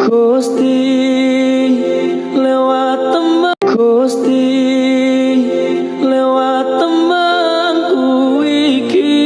Gusti lewat tembang Gusti lewat tembangku iki.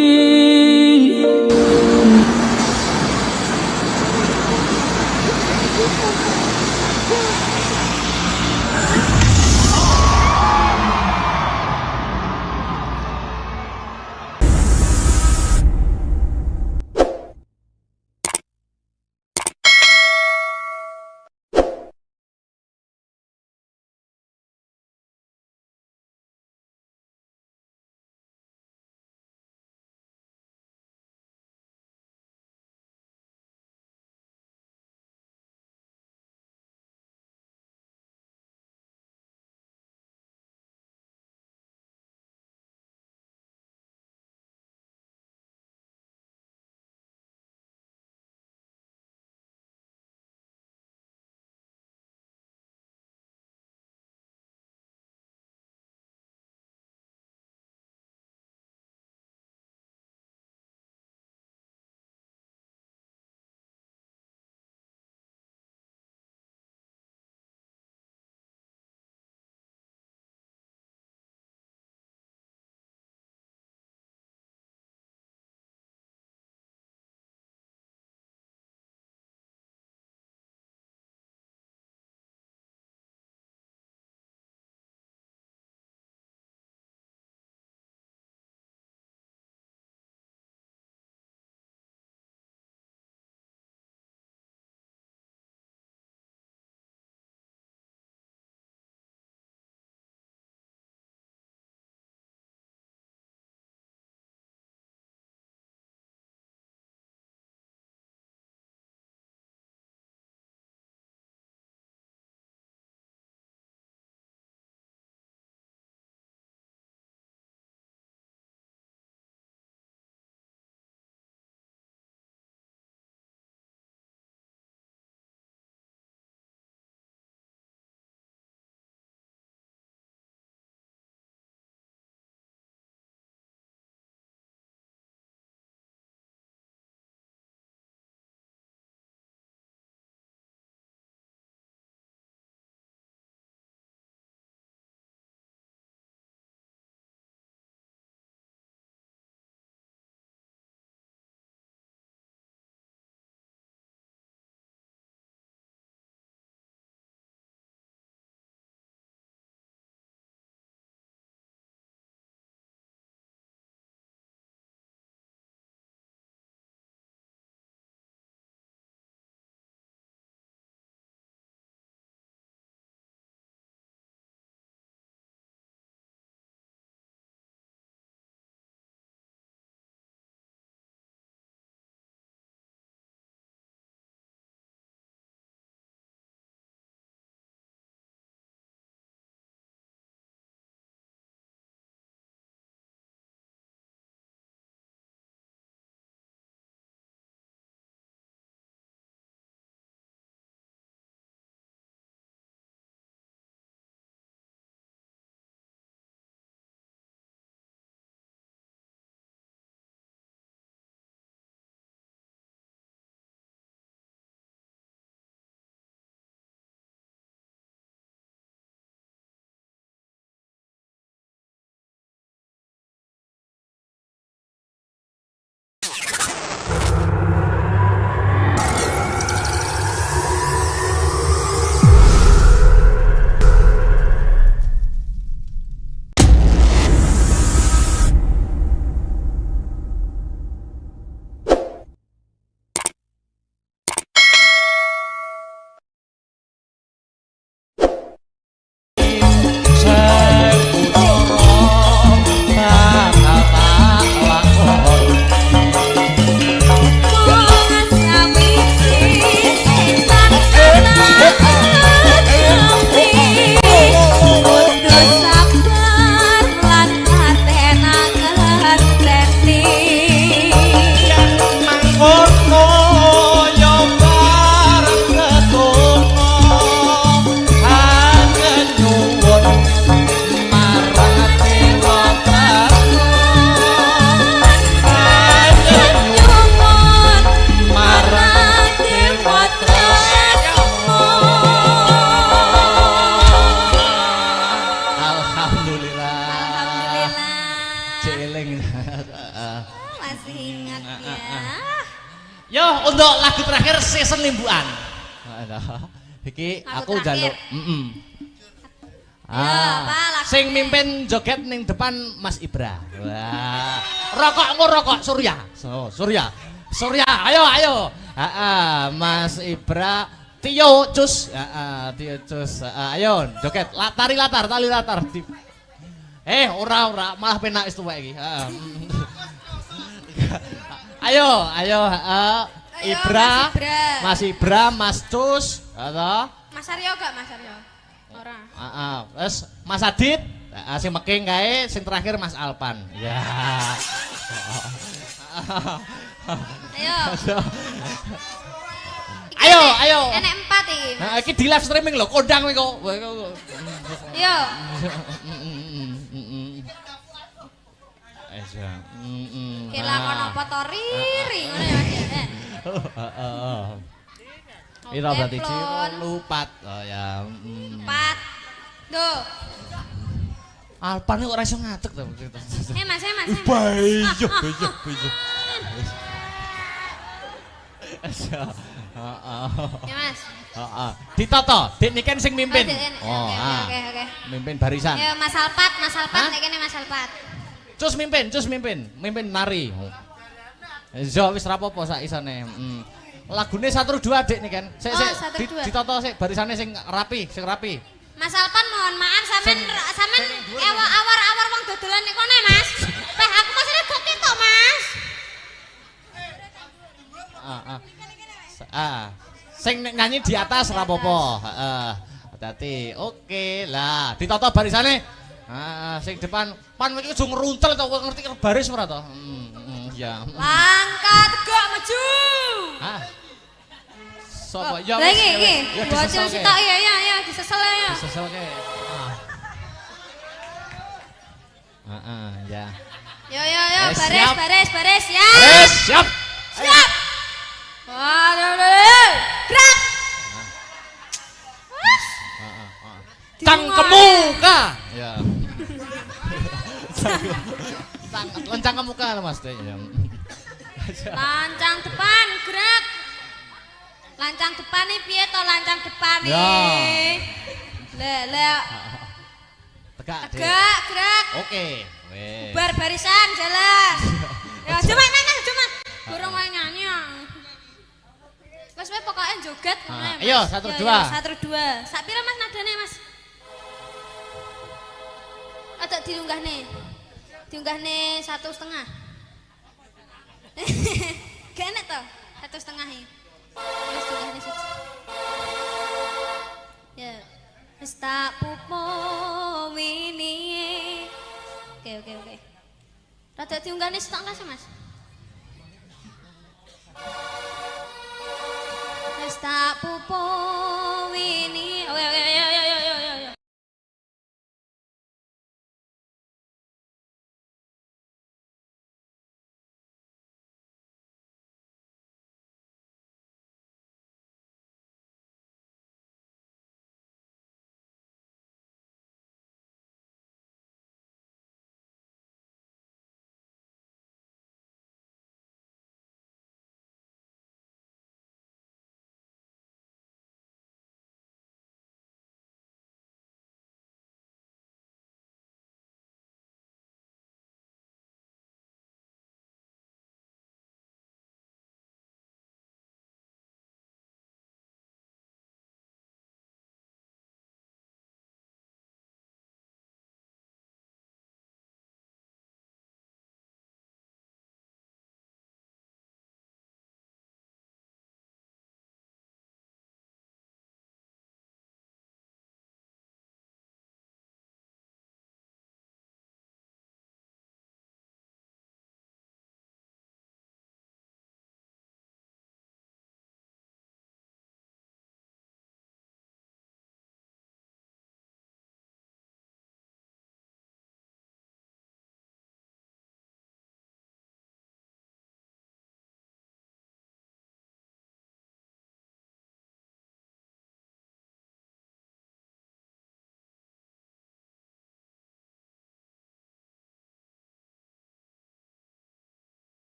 lagu terakhir season limbuan. Iki aku njaluk. Sing mimpin joget ning depan Mas Ibra. Wah. Rokok Surya. Surya, ayo. Mas Ibra, Tio Cus. Tio Cus. Ayo joget tali latar. Ora malah penak wis tuwek iki. Ayo, Ibra, Mas Ibra, Mas Cus, atau Mas Aryo gak Mas Aryo? Ora. Terus Mas Adit, sing meking kae, sing terakhir Mas Alpan. Ya. Ayo. Enek 4 iki. Nah, iki di live streaming lho, kondang kowe kok. Yo. Kelakon apa to riri ngono ya Mas. Piro berarti ciro lupat. Oh ya. 4. Duh. Alpan kok ora iso ngadeg to. Mas. Bejo. Ya Mas. Ditoto, Dik niken sing mimpin. Oke. Mimpin barisan. Ya Mas Alpat nek kene Mas Alpat. Cus mimpin nari. Zo wis rapopo sak isane. Lagune 1 2 Dik niken. Sik ditoto sik barisane sing rapi. Mas Alpan mohon maaf sampean awar-awar wong dodolan nek kene Mas. Teh aku masih gak ketok Mas. Sing nyanyi di atas rapopo. Hati-hati. Oke lah, ditoto barisane. Sing depan pan iki aja ngruntel to, ngerti baris ora to? Ya. Langkah tegak maju. Sopo? Ya wis. Iki. Bocil sitok ya, disesel ya. Diseselke. Ya. Yo, baris ya. Siap. Waduh, gerak. Cangkemuka. Ya. Lencang ke muka Mas. Lancang depan, gerak. Lancang depan nih piye to lancang depan nih? Le. Tegak, gerak. Oke. Bar barisan jalan. Ya cuma nanya. Burung wae nyanyi. Wes pokoknya joget ngono ya. Ayo 1 2. Sak pira Mas nadane Mas? Ada diunggahne 1,5. Gak enak to? 1,5 iki. Wis diunggahne siji. Ya. Wis tak pupo wingi. Oke. Rada diunggahne setengah sih Mas. Wis tak pupo wingi. Oke.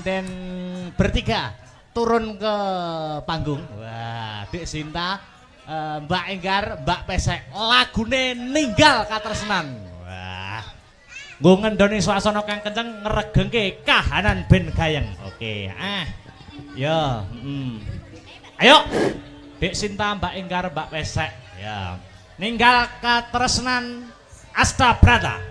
manten bertiga turun ke panggung. Wah, Dik Sinta, Mbak Enggar, Mbak Pesek, lagune Ninggal Katresnan. Wah. Nggo ngendoni swasana kang kenceng ngregengke kahanan ben gayeng. Oke, yo, ayo, Dik Sinta, Mbak Enggar, Mbak Pesek, ya. Ninggal Katresnan Astabrata.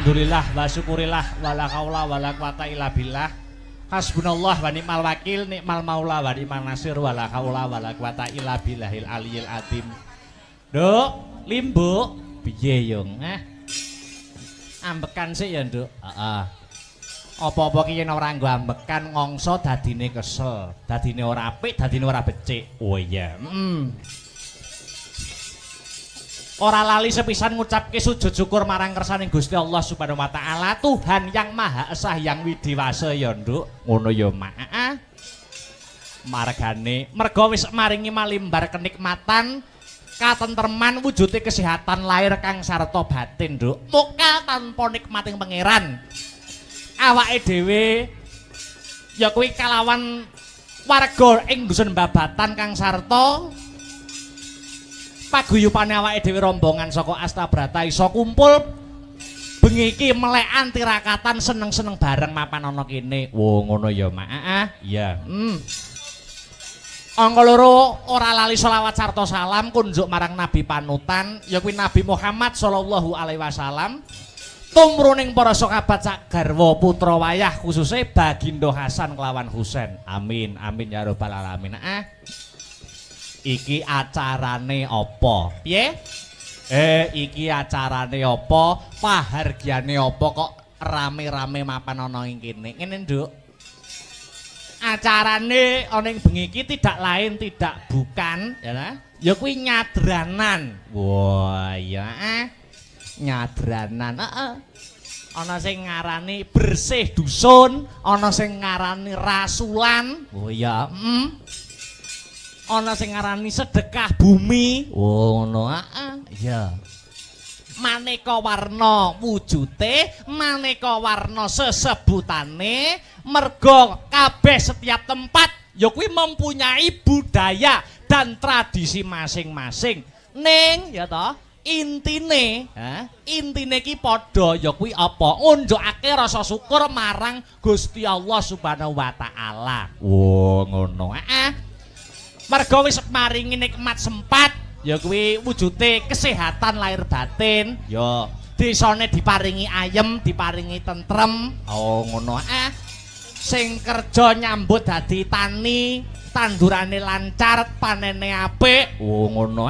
Alhamdulillah wa syukurillah wala haula wala quwata illa billah. Hasbunallah wa ni'mal wakil, ni'mal maula wa ni'mal nasir wala haula wala quwata illa billahil aliyil azim. Nduk, Limbuk, piye yo? Ambekan sik ya, Nduk. Heeh. Apa-apa ki yen ora nggo ambekan ngongso dadine kesel, dadine ora apik, dadine ora becik. Oh iya. Ora lali sepisan ngucapke sujud syukur marang kersaning Gusti Allah Subhanahu wa taala, Tuhan yang Maha Esa yang Widiwasa ya, Nduk. Ngono ya, Mak. Margane merga wis maringi malimbar kenikmatan, katentreman, wujude kesehatan lahir kang sarta batin, Nduk. Muka tanpa nikmating pangeran. Awake dhewe ya kuwi kalawan warga ing dusun Babatan kang sarta paguyupane awake dhewe rombongan saka Astabrata iso kumpul bengi iki melekan tirakatan seneng-seneng bareng mapan ana kene. Wo ngono ya, Mak. Iya. Angka loro ora lali selawat sarta salam kunjuk marang Nabi panutan ya kuwi Nabi Muhammad sallallahu alaihi wasallam. Tumruning para sahabat sak garwa putra wayah khususe Bagindo Hasan kelawan Husain. Amin amin ya rabbal alamin. Iki acarane apa? Piye? Iki acarane apa? Pahargyane apa kok rame-rame mapan ana ing kene? Ngene, Nduk. Acarane ana ing bengi iki tidak lain tidak bukan ya ta? Ya kuwi nyadranan. Wah, iya nyadranan. Ana sing ngarani bersih dusun, ana sing ngarani rasulan. Oh iya, ana sing ngarani sedekah bumi. Oh ngono, iya. Maneka warna wujute, maneka warna sesebutane, merga kabeh setiap tempat ya kuwi mempunyai budaya dan tradisi masing-masing. Ning ya toh intine ki padha ya kuwi apa? Ngunjukake rasa syukur marang Gusti Allah Subhanahu wa taala. Wo ngono. Merga wis maringi nikmat sempat ya kuwi wujude kesehatan lahir batin, ya desane diparingi ayem, diparingi tentrem. Oh ngono. Sing kerja nyambut dadi tani, tandurane lancar, panene apik. Oh ngono.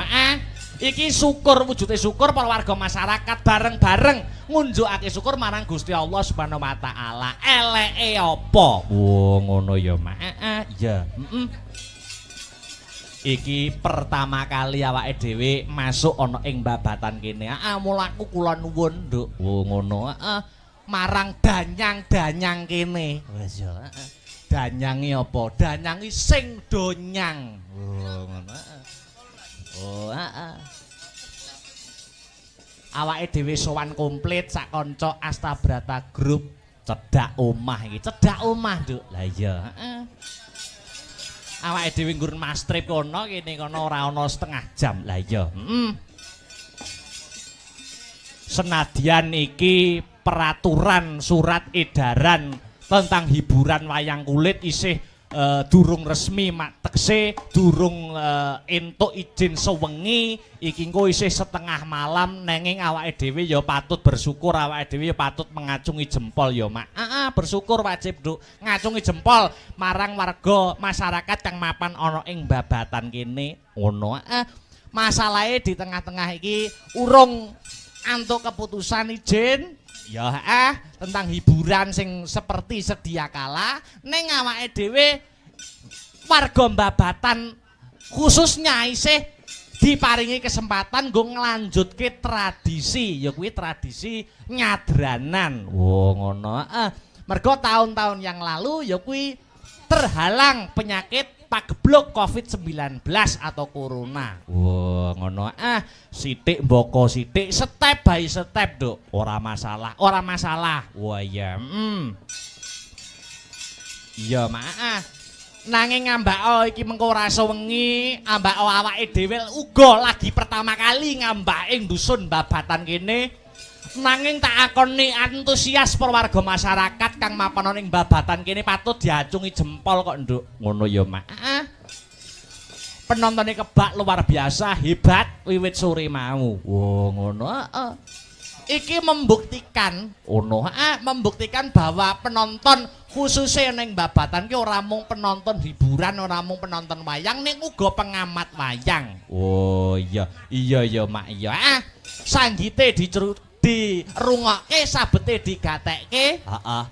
Iki syukur, wujude syukur para warga masyarakat bareng-bareng ngunjukake syukur marang Gusti Allah Subhanahu wa taala. Eleke apa? Oh ngono ya, Mak. Iya. Iki pertama kali awake dhewe masuk ana ing Babatan kene. Mulaku kula nuwun, Nduk. Oh ngono. Marang danyang-danyang kene. Wis ya. Danyange apa? Danyangi sing donyang. Oh ngono. Oh, awake dhewe sowan komplit sak kanca Astabrata Group cedhak omah iki. Cedhak omah, Nduk. Lah iya, awake dhewe nggur Mas Trip kono kene kono ora ana setengah jam. Lah iya, Senadyan iki peraturan surat edaran tentang hiburan wayang kulit isih durung resmi tekse durung entuk izin sewengi iki engko isih setengah malam nanging awake dhewe ya patut bersyukur, awake dhewe ya patut mengacungi jempol ya, Mak. Bersyukur wajib, Nduk. Ngacungi jempol marang warga masyarakat kang mapan ana ing Babatan kene. Ngono. Masalahe di tengah-tengah iki urung antuk keputusan izin ya tentang hiburan sing seperti sedia kala ning awake dhewe warga Babatan khususnya isih diparingi kesempatan nggo nglanjutke tradisi ya kuwi tradisi nyadranan. Oh ngono. Mergo tahun-tahun yang lalu ya kuwi terhalang penyakit pagebluk COVID-19 atau corona. Wah, ngono. Sithik mboko sithik, step by step, Nduk. Ora masalah, ora masalah. Wah, iya. Iya, Mak. Nanging ngambak iki mengko ora sewengi, ambak awake dhewe uga lagi pertama kali ngambak ing dusun Babatan kene. Nanging tak akoni antusias warga masyarakat kang mapan ning Babatan kene patut diacungi jempol kok, Nduk. Ngono ya, Mak. Penontone kebak luar biasa, hebat wiwit sore mau. Wah, ngono. iki membuktikan membuktikan bahwa penonton khususnya ning babatan ki ora mung penonton hiburan, ora mung penonton wayang, ning uga pengamat wayang. Oh iya mak iya. Sanggite dirungokke, sabete digatekke. Heeh.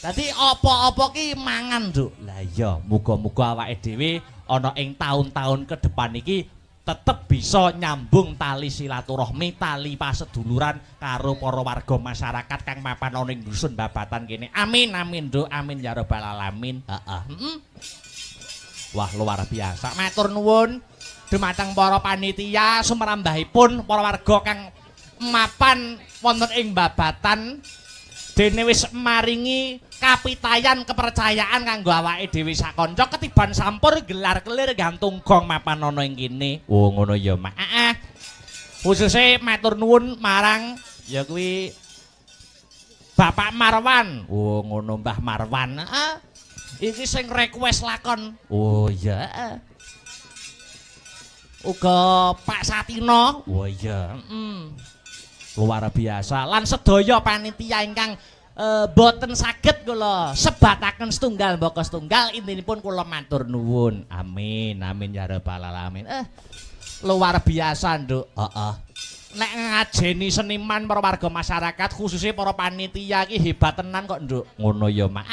Dadi apa-apa ki mangan, Nduk. Lah iya, muga-muga awake dhewe ana ing taun-taun ke depan iki tetep bisa nyambung tali silaturahmi, tali paseduluran karo para warga masyarakat kang mapan ana ing dusun babatan kene. Amin amin, Nduk. Amin ya rabbal alamin. Heeh. Wah, luar biasa. Matur nuwun dumateng para panitia sumrambahipun para warga kang mapan wonten ing babatan dene wis maringi kapitayan kepercayaan kanggo awake dhewe sakanca ketiban sampur gelar-kelir gantung gong mapan ana ing kene. Oh ngono ya, Mak. Khususe matur nuwun marang ya kuwi Bapak Marwan. Oh ngono Mbah Marwan. Iki sing request lakon. Oh iya. Uga Pak Satino. Oh iya. Luar biasa lan sedaya panitia ingkang boten saged kula sebataken setunggal mbaka setunggal intinipun kula matur nuwun. Amin amin ya rabbal alamin. Luar biasa, Nduk. Heeh. Nek ngajeni seniman para warga masyarakat khususnya para panitia iki hebat tenan kok, Nduk. Ngono ya, Mak.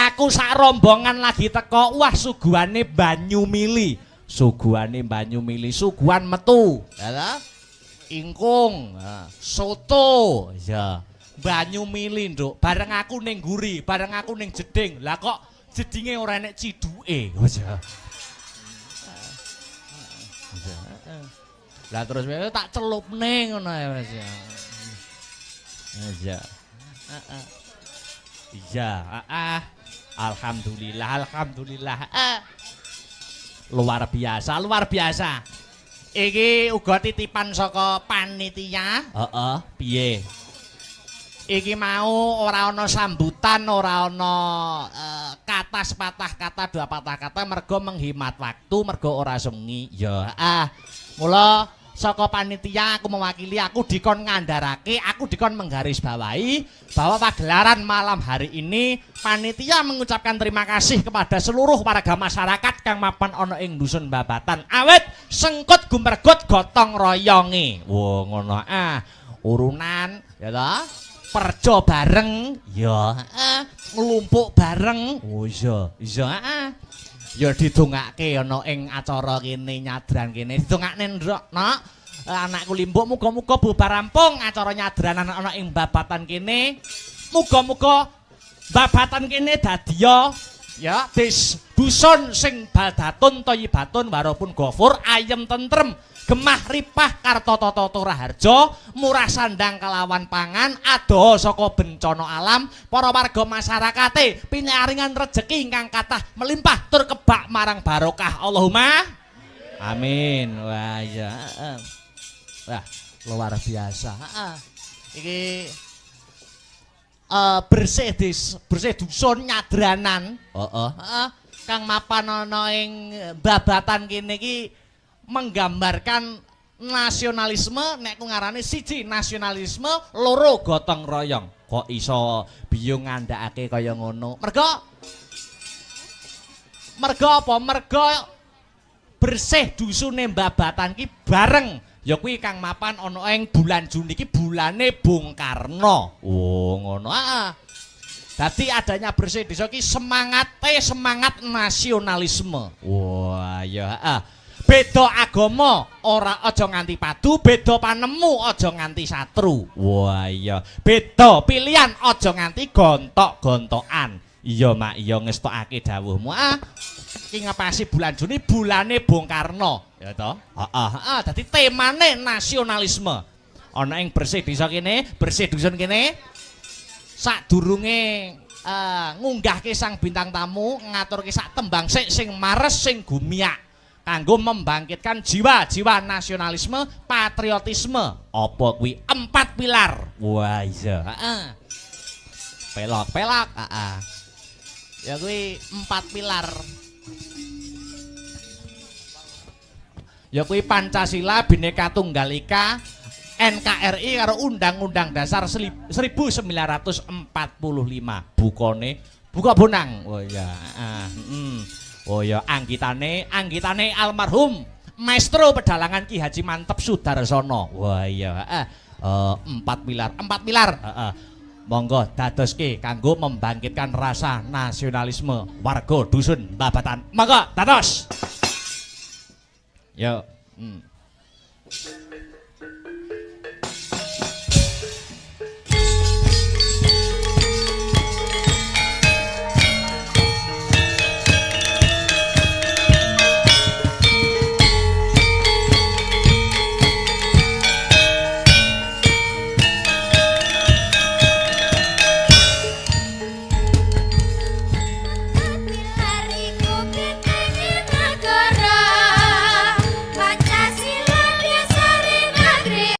Aku sak rombongan lagi teko, wah suguhane banyu mili. Suguhane banyu mili, suguhan metu. Ya ingkung, soto, ya, banyu mili, Nduk. Bareng aku ning guri, bareng aku ning jeding. Lah kok jedinge ora enek ciduke. Ya. Lah terus tak celupne ngono ya, Mas. Ya. Iya, alhamdulillah. Luar biasa. Iki uga titipan saka panitia. Heeh, piye? Iki mau ora ana sambutan, ora ana kata sepatah kata, dua patah kata mergo menghemat waktu, mergo ora sengi. Ya, mula saka panitia aku mewakili, aku dikon ngandharake, aku dikon menggarisbawahi bahwa pagelaran malam hari ini panitia mengucapkan terima kasih kepada seluruh warga masyarakat kang mapan ana ing dusun babatan. Awet sengkut gumergut gotong royonge. Wo ngono urunan ya ta? Perjo bareng ya nglumpuk bareng. Oh iya. Ya didongake ana ing acara kene nyadran kene didongakne nduk nok anakku limbuk muga-muga bubar rampung acara nyadranan ana ing babatan kene muga-muga babatan kene dadiya ya dusun sing baldatun thayyibatun warapun ghafur ayem tentrem gemah ripah karta tata raharja murah sandang kelawan pangan adoh saka bencana alam para warga masyarakate pinaringan rejeki ingkang kathah melimpah tur kebak marang barokah Allahumma amin. Wah ya wah luar biasa. Iki bersih dusun nyadranan kang mapan ana ing babatan kene iki menggambarkan nasionalisme, nek ku ngarane siji nasionalisme, loro gotong royong. Kok iso biyung ngandhakake kaya ngono? Mergo apa? Mergo bersih dusune babatan ki bareng ya kuwi kang mapan ana ing bulan Juni iki bulane Bung Karno. Oh ngono. Dadi adanya bersih desa ki semangat nasionalisme. Wah ya beda agama ora aja nganti padu, beda panemu aja nganti satru. Wah iya, beda pilihan aja nganti gontok-gontokan. Iya Mak, iya ngestokake dawuhmu. Iki ngepasi bulan Juni bulane Bung Karno, ya toh? Dadi temane nasionalisme. Ana ing bersih desa kene, bersih dusun kene. Sadurunge ngunggahke sang bintang tamu, ngaturke sak tembang sing mares sing gumiak. Kanggo membangkitkan jiwa-jiwa nasionalisme, patriotisme. Apa kuwi 4 pilar. Wah iya. Pelok. Ya kuwi 4 pilar. Ya kuwi Pancasila, Bhinneka Tunggal Ika, NKRI karo Undang-Undang Dasar 1945 bukone buka bonang. Oh ya. Oh ya anggitane almarhum Maestro Pedalangan Ki Haji Mantep Sudarsono. Wah iya, 4 pilar. Monggo dadoske kanggo membangkitkan rasa nasionalisme warga dusun Babatan. Monggo dados. Yo.